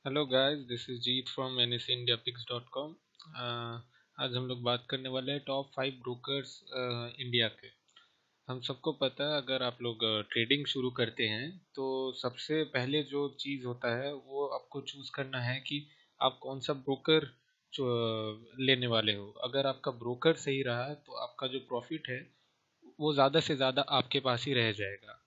Hello guys, this is Jeet from nsindiapix.com। आज हम लोग बात करने वाले हैं टॉप 5 ब्रोकर्स इंडिया के। हम सबको पता है, अगर आप लोग ट्रेडिंग शुरू करते हैं तो सबसे पहले जो चीज़ होता है वो आपको चूज़ करना है कि आप कौन सा ब्रोकर लेने वाले हो। अगर आपका ब्रोकर सही रहा तो आपका जो प्रॉफिट है वो ज़्यादा से ज़्यादा आपके पास ही रह जाएगा।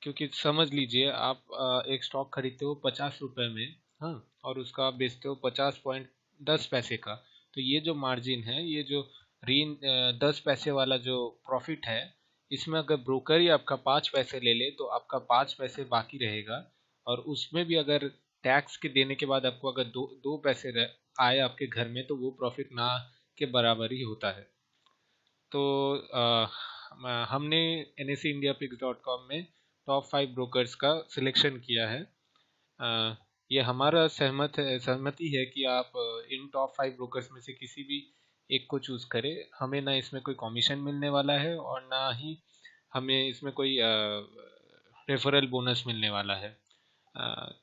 क्योंकि समझ लीजिए, आप एक स्टॉक खरीदते हो 50 रुपए में, हाँ, और उसका आप बेचते हो 50.10 पैसे का। तो ये जो मार्जिन है, ये जो रीन 10 पैसे वाला जो प्रॉफिट है, इसमें अगर ब्रोकर ही आपका 5 पैसे ले ले तो आपका 5 पैसे बाकी रहेगा। और उसमें भी अगर टैक्स के देने के बाद आपको अगर दो दो पैसे आए आपके घर में, तो वो प्रॉफिट ना के बराबर ही होता है। तो हमने NSEIndiaPix.com में टॉप 5 ब्रोकर्स का सिलेक्शन किया है। ये हमारा सहमति है कि आप इन टॉप 5 ब्रोकर्स में से किसी भी एक को चूज करें। हमें ना इसमें कोई कमीशन मिलने वाला है और ना ही हमें इसमें कोई रेफरल बोनस मिलने वाला है।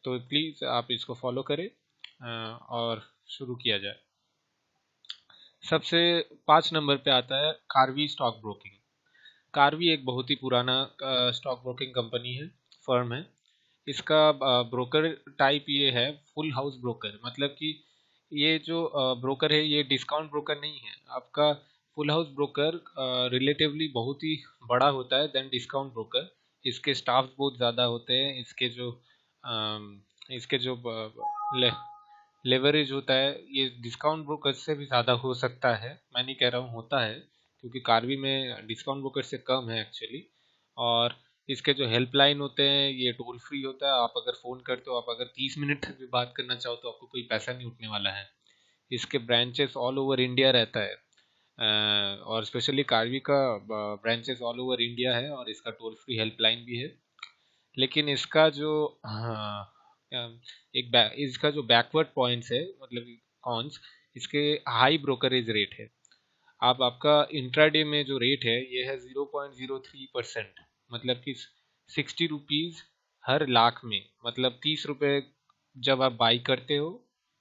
तो प्लीज़ आप इसको फॉलो करें और शुरू किया जाए। सबसे 5 नंबर पे आता है कार्वी स्टॉक ब्रोकिंग। कार्वी एक बहुत ही पुराना स्टॉक ब्रोकिंग कंपनी है, फर्म है। इसका ब्रोकर टाइप ये है, फुल हाउस ब्रोकर। मतलब कि ये जो ब्रोकर है ये डिस्काउंट ब्रोकर नहीं है आपका। फुल हाउस ब्रोकर रिलेटिवली बहुत ही बड़ा होता है देन डिस्काउंट ब्रोकर। इसके स्टाफ बहुत ज़्यादा होते हैं। इसके जो लेवरेज होता है, ये डिस्काउंट ब्रोकर से भी ज़्यादा हो सकता है। मैं नहीं कह रहा हूँ होता है, क्योंकि कार्वी में डिस्काउंट ब्रोकर से कम है एक्चुअली। और इसके जो हेल्पलाइन होते हैं ये टोल फ्री होता है। आप अगर फ़ोन करते हो, आप अगर 30 मिनट तक भी बात करना चाहो तो आपको कोई पैसा नहीं उठने वाला है। इसके ब्रांचेस ऑल ओवर इंडिया रहता है। और स्पेशली कार्वी का ब्रांचेस ऑल ओवर इंडिया है और इसका टोल फ्री हेल्पलाइन भी है। लेकिन इसका जो हाँ, इसका जो बैकवर्ड पॉइंट्स है, मतलब कॉन्स, इसके हाई ब्रोकरेज रेट है। आप आपका इंट्राडे में जो रेट है ये है 0.03%। मतलब कि 60 रुपीज़ हर लाख में, मतलब 30 रुपये जब आप बाई करते हो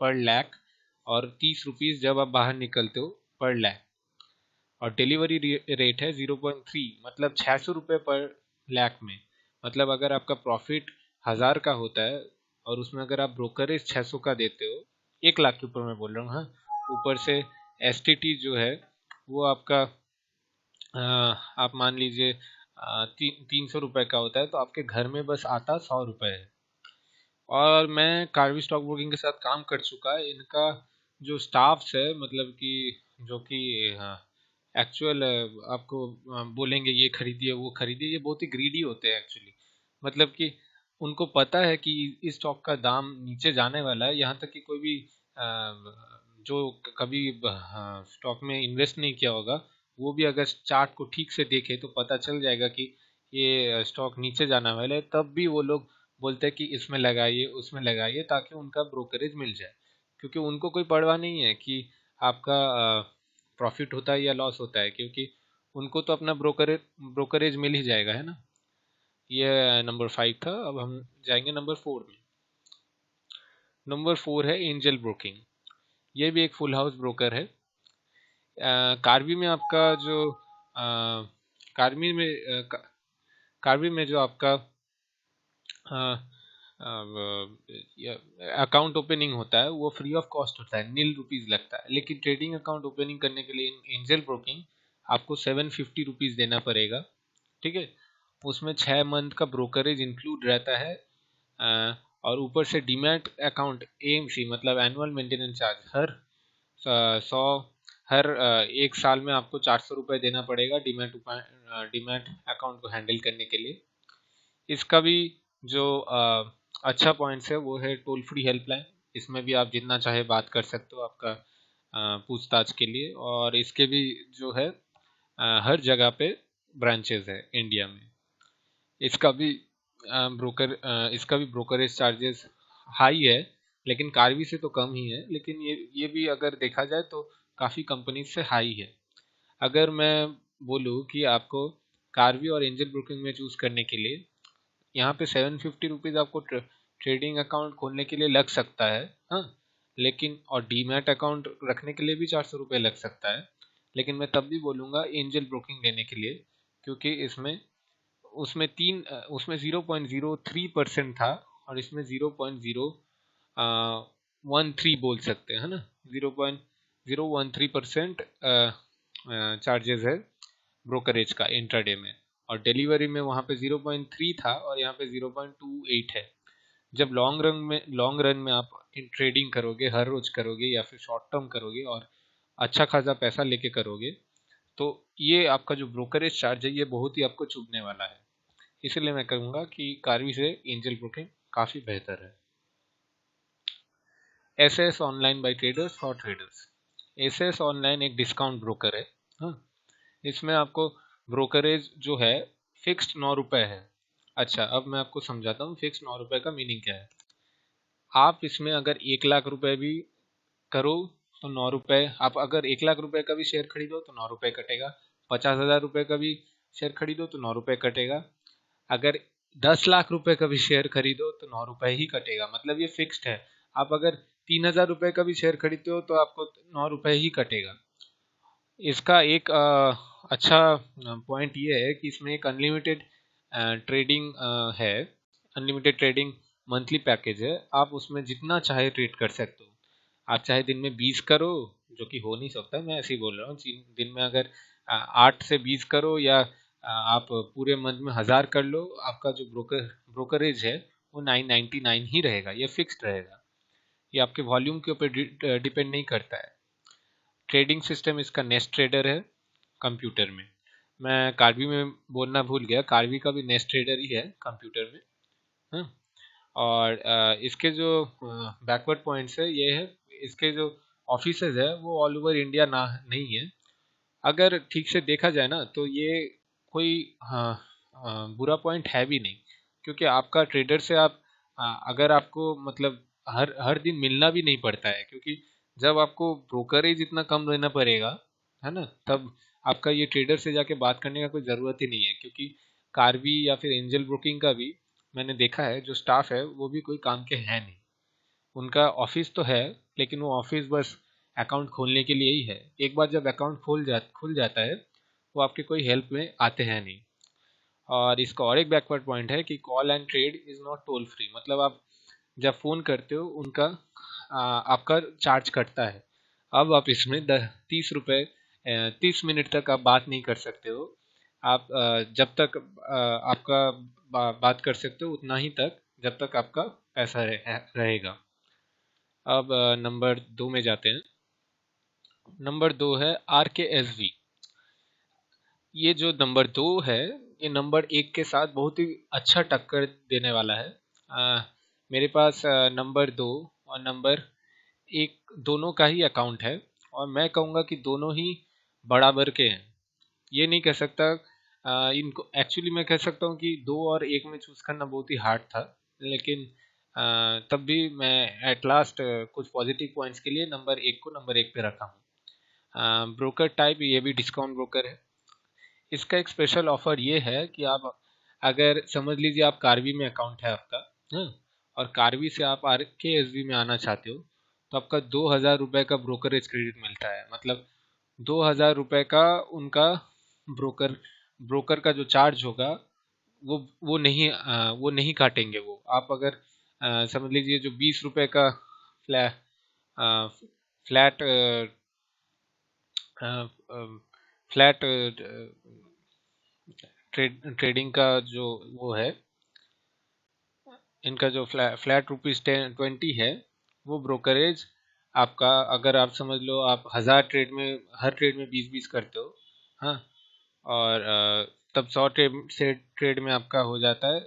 पर लाख, और 30 रुपीज़ जब आप बाहर निकलते हो पर लाख। और डिलीवरी रेट है 0.3, मतलब 600 रुपये पर लाख में। मतलब अगर आपका प्रॉफिट 1000 का होता है और उसमें अगर आप ब्रोकरेज 600 का देते हो, 1 लाख के ऊपर मैं बोल रहा हूँ, हाँ, ऊपर से एसटीटी जो है वो आपका आप मान लीजिए 300 रुपये का होता है, तो आपके घर में बस आता 100 रुपये है। और मैं कार्वी स्टॉक ब्रोकिंग के साथ काम कर चुका है। इनका जो स्टाफ्स है, मतलब कि जो कि एक्चुअल आपको बोलेंगे ये खरीदिए वो खरीदिए, ये बहुत ही ग्रीडी होते हैं एक्चुअली। मतलब कि उनको पता है कि इस स्टॉक का दाम नीचे जाने वाला है। यहाँ तक कि कोई भी जो कभी स्टॉक में इन्वेस्ट नहीं किया होगा, वो भी अगर चार्ट को ठीक से देखे तो पता चल जाएगा कि ये स्टॉक नीचे जाने वाला है। तब भी वो लोग बोलते हैं कि इसमें लगाइए उसमें लगाइए, ताकि उनका ब्रोकरेज मिल जाए। क्योंकि उनको कोई परवाह नहीं है कि आपका प्रॉफिट होता है या लॉस होता है, क्योंकि उनको तो अपना ब्रोकरेज मिल ही जाएगा, है ना। ये नंबर 5 था। अब हम जाएंगे नंबर 4 में। नंबर 4 है एंजल ब्रोकिंग। ये भी एक फुल हाउस ब्रोकर है। कार्वी में आपका जो कार्वी में कार्वी में जो आपका अकाउंट ओपनिंग होता है वो फ्री ऑफ कॉस्ट होता है, 0 रुपीज़ लगता है। लेकिन ट्रेडिंग अकाउंट ओपनिंग करने के लिए एंजल ब्रोकिंग आपको 750 रुपीज़ देना पड़ेगा। ठीक है। उसमें 6 मंथ का ब्रोकरेज इंक्लूड रहता है। और ऊपर से डीमैट अकाउंट AMC, मतलब एनुअल मेंटेनेंस चार्ज, हर 100 हर 1 साल में आपको 400 रुपये देना पड़ेगा डीमैट अकाउंट को हैंडल करने के लिए। इसका भी जो अच्छा पॉइंट्स है वो है टोल फ्री हेल्पलाइन। इसमें भी आप जितना चाहे बात कर सकते हो आपका पूछताछ के लिए। और इसके भी जो है हर जगह पे ब्रांचेस है इंडिया में। इसका भी इसका भी ब्रोकरेज चार्जेस हाई है, लेकिन कार्वी से तो कम ही है। लेकिन ये भी अगर देखा जाए तो काफ़ी कंपनीज से हाई है। अगर मैं बोलूँ कि आपको कार्वी और एंजल ब्रोकिंग में चूज़ करने के लिए, यहाँ पे 750 रुपीज़ आपको ट्रेडिंग अकाउंट खोलने के लिए लग सकता है, हाँ, लेकिन और डीमैट अकाउंट रखने के लिए भी 400 रुपये लग सकता है, लेकिन मैं तब भी बोलूँगा एंजल ब्रोकिंग लेने के लिए, क्योंकि इसमें उसमें 0.03% था और इसमें 0.013 बोल सकते हैं, है ना, 0.013% चार्जेस है ब्रोकरेज का इंट्राडे में, और डिलीवरी में वहाँ पे 0.3 था और यहाँ पे 0.28 है। जब लॉन्ग रन में आप ट्रेडिंग करोगे, हर रोज करोगे या फिर शॉर्ट टर्म करोगे और अच्छा खासा पैसा लेके करोगे, तो ये आपका जो ब्रोकरेज चार्ज है ये बहुत ही आपको चुभने वाला है। इसलिए मैं कहूँगा कि कार्वी से एंजल ब्रोकिंग काफ़ी बेहतर है। SS online by traders for traders. SS online एक डिस्काउंट ब्रोकर है, हाँ, इसमें आपको ब्रोकरेज जो है फिक्स्ड 9 रुपये है। अच्छा, अब मैं आपको समझाता हूँ फिक्स 9 रुपये का मीनिंग क्या है। आप इसमें अगर 1 लाख रुपए भी करो तो 9 रुपये, आप अगर 1 लाख रुपए का भी शेयर खरीदो तो 9 रुपये कटेगा, 50,000 रुपये का भी शेयर खरीदो तो 9 रुपये कटेगा, अगर 10 लाख रुपए का भी शेयर खरीदो तो 9 रुपये ही कटेगा, मतलब ये फिक्स्ड है। आप अगर 3,000 रुपये का भी शेयर खरीदते हो तो आपको 9 रुपये ही कटेगा। इसका एक अच्छा पॉइंट ये है कि इसमें एक अनलिमिटेड ट्रेडिंग है, अनलिमिटेड ट्रेडिंग मंथली पैकेज है। आप उसमें जितना चाहे ट्रेड कर सकते हो। आप चाहे दिन में 20 करो, जो कि हो नहीं सकता, मैं ऐसे ही बोल रहा हूँ, दिन में अगर 8 से 20 करो या आप पूरे मंथ में 1000 कर लो, आपका जो ब्रोकरेज है वो 999 ही रहेगा, ये फिक्स्ड रहेगा। ये आपके वॉल्यूम के ऊपर डिपेंड नहीं करता है। ट्रेडिंग सिस्टम इसका नेस्ट ट्रेडर है कंप्यूटर में। मैं कार्वी में बोलना भूल गया, कार्वी का भी नेस्ट ट्रेडर ही है कंप्यूटर में, हाँ। और इसके जो बैकवर्ड पॉइंट्स है ये है, इसके जो ऑफिसेज है वो ऑल ओवर इंडिया ना नहीं है। अगर ठीक से देखा जाए ना तो ये कोई बुरा पॉइंट है भी नहीं, क्योंकि आपका ट्रेडर से आप अगर आपको मतलब हर हर दिन मिलना भी नहीं पड़ता है, क्योंकि जब आपको ब्रोकरेज इतना कम देना पड़ेगा, है ना, तब आपका ये ट्रेडर से जाके बात करने का कोई ज़रूरत ही नहीं है। क्योंकि कार्वी या फिर एंजल ब्रोकिंग का भी मैंने देखा है, जो स्टाफ है वो भी कोई काम के है नहीं। उनका ऑफिस तो है, लेकिन वो ऑफिस बस अकाउंट खोलने के लिए ही है। एक बार जब अकाउंट खुल जाता है, वो आपके कोई हेल्प में आते हैं नहीं। और इसका और एक बैकवर्ड पॉइंट है कि call and trade is not toll free, मतलब आप जब फ़ोन करते हो उनका आपका चार्ज कटता है। अब आप इसमें 30 रुपये 30 मिनट तक आप बात नहीं कर सकते हो। आप जब तक आपका बात कर सकते हो उतना ही तक जब तक आपका पैसा रहेगा। अब नंबर 2 में जाते हैं। नंबर 2 है RKSV। ये जो नंबर 2 है, ये नंबर 1 के साथ बहुत ही अच्छा टक्कर देने वाला है। मेरे पास नंबर 2 और नंबर 1 दोनों का ही अकाउंट है, और मैं कहूँगा कि दोनों ही बराबर के हैं। ये नहीं कह सकता, इनको एक्चुअली मैं कह सकता हूँ कि 2 और 1 में चूज़ करना बहुत ही हार्ड था, लेकिन तब भी मैं एट लास्ट कुछ पॉजिटिव पॉइंट्स के लिए नंबर 1 को नंबर 1 पे रखा हूँ। ब्रोकर टाइप ये भी डिस्काउंट ब्रोकर है। इसका एक स्पेशल ऑफर ये है कि आप अगर समझ लीजिए आप कार्वी में अकाउंट है आपका, हाँ, और कार्वी से आप RKSV में आना चाहते हो, तो आपका 2,000 रुपये का ब्रोकरेज क्रेडिट मिलता है। मतलब 2,000 रुपये का उनका ब्रोकर ब्रोकर का जो चार्ज होगा वो नहीं काटेंगे। वो आप अगर समझ लीजिए जो 20 रुपये का फ्लैट फ्लैट फ्लैट ट्रेडिंग का जो वो है, इनका जो फ्लैट ₹20 है, वो ब्रोकरेज आपका, अगर आप समझ लो आप 1000 ट्रेड में, हर ट्रेड में 20-20 करते हो, हाँ, और तब 100 ट्रेड में आपका हो जाता है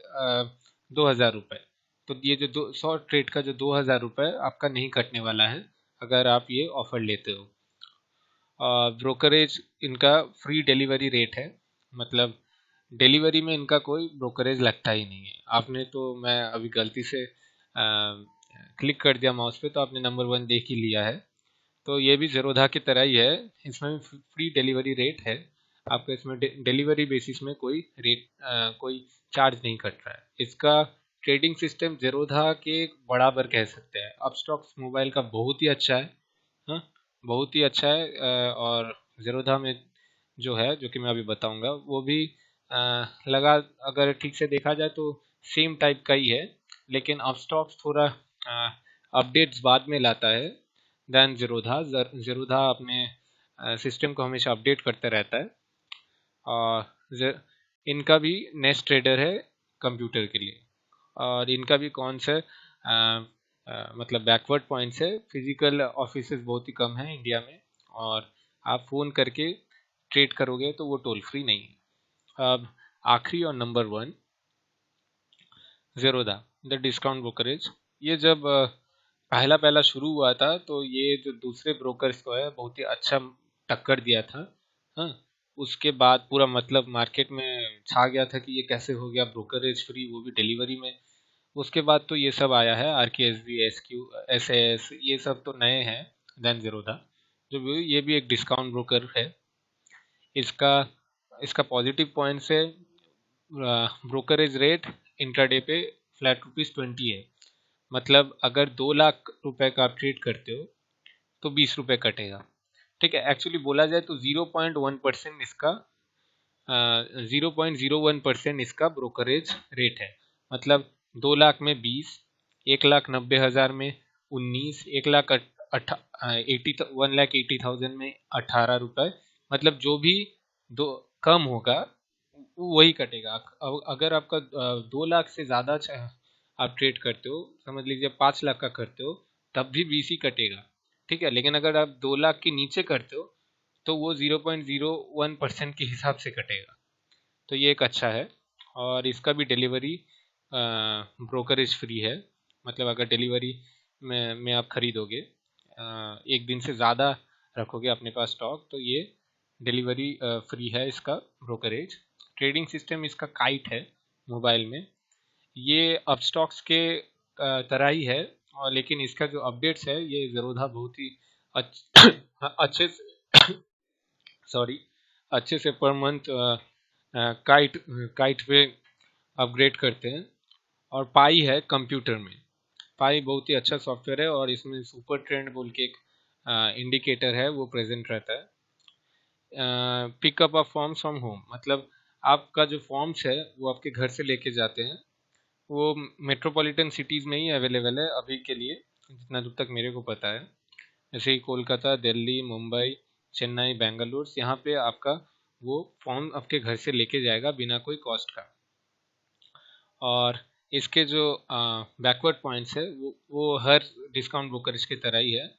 2,000 रुपये। तो ये जो 100 ट्रेड का जो 2,000 रुपये आपका नहीं कटने वाला है अगर आप ये ऑफर लेते हो। ब्रोकरेज इनका फ्री डिलीवरी रेट है, मतलब डिलीवरी में इनका कोई ब्रोकरेज लगता ही नहीं है। आपने तो, मैं अभी गलती से क्लिक कर दिया माउस पे, तो आपने नंबर 1 देख ही लिया है। तो ये भी ज़ेरोधा की तरह ही है, इसमें भी फ्री डिलीवरी रेट है। आपका इसमें डिलीवरी बेसिस में कोई चार्ज नहीं कट रहा है। इसका ट्रेडिंग सिस्टम ज़ेरोधा के बराबर कह सकते हैं। अपस्टॉक्स मोबाइल का बहुत ही अच्छा है, हाँ, बहुत ही अच्छा है। और ज़ेरोधा में जो है, जो कि मैं अभी बताऊंगा, वो भी लगा, अगर ठीक से देखा जाए तो सेम टाइप का ही है, लेकिन अपस्टॉक्स थोड़ा अपडेट्स बाद में लाता है देन ज़ेरोधा। ज़ेरोधा अपने सिस्टम को हमेशा अपडेट करते रहता है। और इनका भी नेस्ट ट्रेडर है कंप्यूटर के लिए, और इनका भी कौन से मतलब बैकवर्ड पॉइंट्स है, फिजिकल ऑफिसेज बहुत ही कम है इंडिया में, और आप फ़ोन करके ट्रेड करोगे तो वो टोल फ्री नहीं है। अब आखिरी और number 1, Zerodha the discount brokerage. ये जब पहला पहला शुरू हुआ था तो ये जो दूसरे ब्रोकर्स को है बहुत ही अच्छा टक्कर दिया था, हाँ। उसके बाद पूरा मतलब मार्केट में छा गया था कि ये कैसे हो गया ब्रोकरेज फ्री, वो भी डिलीवरी में। उसके बाद तो ये सब आया है, RKSB, SQ, SAS, ये सब तो नए हैं देन ज़ेरोधा। ये भी एक डिस्काउंट ब्रोकर है। इसका इसका पॉजिटिव पॉइंट्स है, ब्रोकरेज रेट इंट्राडे पे फ्लैट ₹20 है। मतलब अगर 2 लाख रुपए का आप ट्रेड करते हो तो 20 रुपए कटेगा, ठीक है। एक्चुअली बोला जाए तो 0.1% इसका 0.01% इसका ब्रोकरेज रेट है। मतलब 2 लाख में 20, 1,90,000 में 19, 1,80,000 में 18 रुपए। मतलब जो भी दो कम होगा वही कटेगा। अगर आपका 2 लाख से ज़्यादा आप ट्रेड करते हो, समझ लीजिए 5 लाख का करते हो, तब भी 20 ही कटेगा, ठीक है। लेकिन अगर आप 2 लाख के नीचे करते हो तो वो 0.01% के हिसाब से कटेगा। तो ये एक अच्छा है। और इसका भी डिलीवरी ब्रोकरेज फ्री है। मतलब अगर डिलीवरी में आप खरीदोगे, 1 दिन से ज़्यादा रखोगे अपने पास स्टॉक, तो ये डिलीवरी फ्री है इसका ब्रोकरेज। ट्रेडिंग सिस्टम इसका काइट है मोबाइल में। ये अपस्टॉक्स के तरह ही है, और लेकिन इसका जो अपडेट्स है ये ज़ेरोधा बहुत ही अच्छे से सॉरी अच्छे से पर मंथ काइट काइट पे अपग्रेड करते हैं। और पाई है कंप्यूटर में। पाई बहुत ही अच्छा सॉफ्टवेयर है, और इसमें सुपर ट्रेंड बोल के एक इंडिकेटर है, वो प्रेजेंट रहता है। Pickup of forms from home, मतलब आपका जो फॉर्म्स है वो आपके घर से लेके जाते हैं। वो मेट्रोपॉलिटन सिटीज़ में ही अवेलेबल है अभी के लिए, जितना दूर तक मेरे को पता है। जैसे ही कोलकाता, दिल्ली, मुंबई, चेन्नई, बेंगलुरु, यहाँ पे आपका वो फॉर्म आपके घर से लेके जाएगा बिना कोई कॉस्ट का। और इसके जो बैकवर्ड पॉइंट्स है वो हर डिस्काउंट ब्रोकरेज की तरह ही है।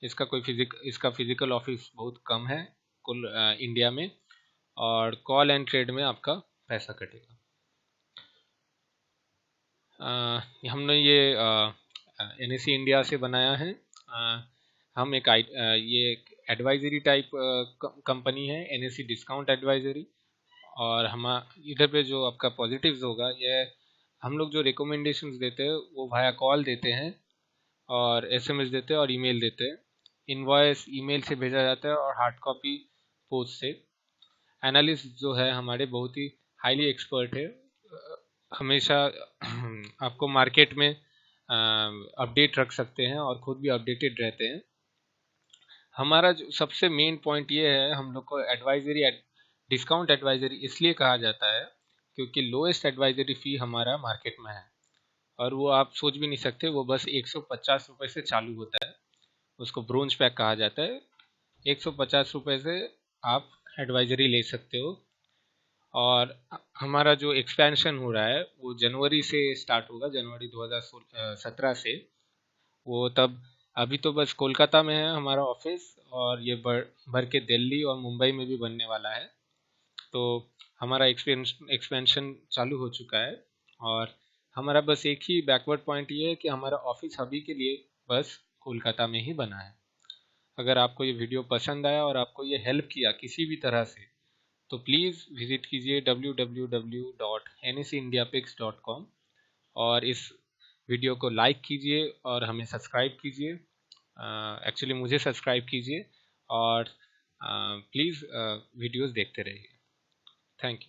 इसका फिजिकल ऑफिस बहुत कम है कुल इंडिया में, और कॉल एंड ट्रेड में आपका पैसा कटेगा। हमने ये NSE इंडिया से बनाया है। हम ये एक एडवाइजरी टाइप कंपनी है, NSE डिस्काउंट एडवाइजरी। और हम इधर पे जो आपका पॉजिटिव्स होगा, ये हम लोग जो रिकमेंडेशंस देते हैं वो वाया कॉल देते हैं, और SMS देते हैं, और ईमेल देते हैं। इनवॉइस ईमेल से भेजा जाता है, और हार्ड कॉपी पोस्ट से। एनालिस्ट जो है हमारे बहुत ही हाईली एक्सपर्ट है, हमेशा आपको मार्केट में अपडेट रख सकते हैं, और खुद भी अपडेटेड रहते हैं। हमारा जो सबसे मेन पॉइंट ये है, हम लोग को एडवाइजरी डिस्काउंट एडवाइजरी इसलिए कहा जाता है क्योंकि लोएस्ट एडवाइजरी फ़ी हमारा मार्केट में है, और वो आप सोच भी नहीं सकते। वो बस 150 रुपये से चालू होता है। उसको ब्रोंज पैक कहा जाता है। 150 रुपये से आप एडवाइजरी ले सकते हो। और हमारा जो एक्सपेंशन हो रहा है वो जनवरी से स्टार्ट होगा, जनवरी 2017 से। वो तब अभी तो बस कोलकाता में है हमारा ऑफिस, और ये भर के दिल्ली और मुंबई में भी बनने वाला है। तो हमारा एक्सपेंशन चालू हो चुका है। और हमारा बस एक ही बैकवर्ड पॉइंट ये है कि हमारा ऑफिस अभी के लिए बस कोलकाता में ही बना है। अगर आपको ये वीडियो पसंद आया और आपको ये हेल्प किया किसी भी तरह से, तो प्लीज़ विजिट कीजिए www.nseindiapix.com, और इस वीडियो को लाइक कीजिए और हमें सब्सक्राइब कीजिए। एक्चुअली मुझे सब्सक्राइब कीजिए, और प्लीज़ वीडियोस देखते रहिए। Thank you.